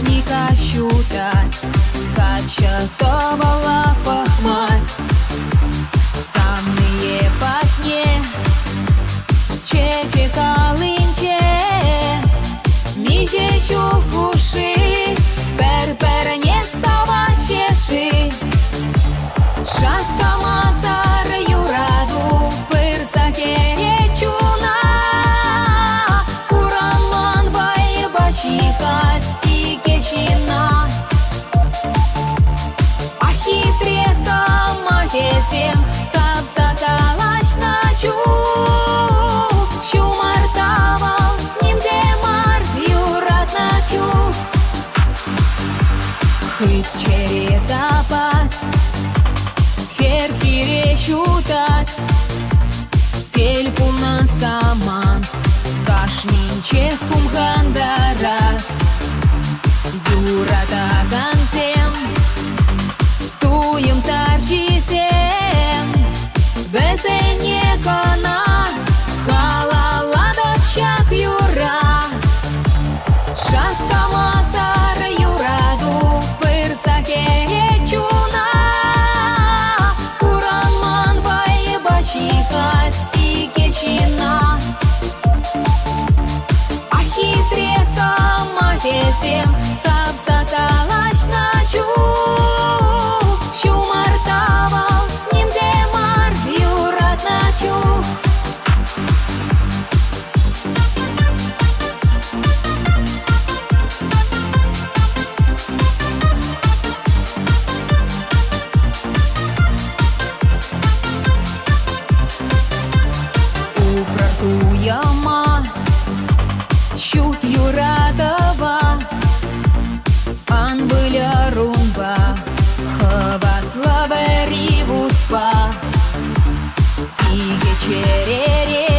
Pașnica șutați, Качатовала пахмасть. Самые патне, Чече калинче, Міже чухуши, Перперне савашеши. Шатка мазар юраду, Пырсаке речуна, Куранман бай башикать и кечина. Хесем сапсаталаш начу, Шумартавал нимде мар юрат начу. Хыт черетапат, хер-хире шутат, Тельпуна саман, Кашнинче хумгандарат. Юрата гансем, Туем тарчисем, Бесене кона, Халалада пшак юра. Шатка мазар юраду, Пырсаке речуна, Куранман бай башикать и кечина. А хитре сама хесем, Сапсаталаш начу, Шумартавал нимде мар юрат начу. Упратуяма, Чут юрадова, Анбыля румба, Хаватла беривутпа, Иге черере.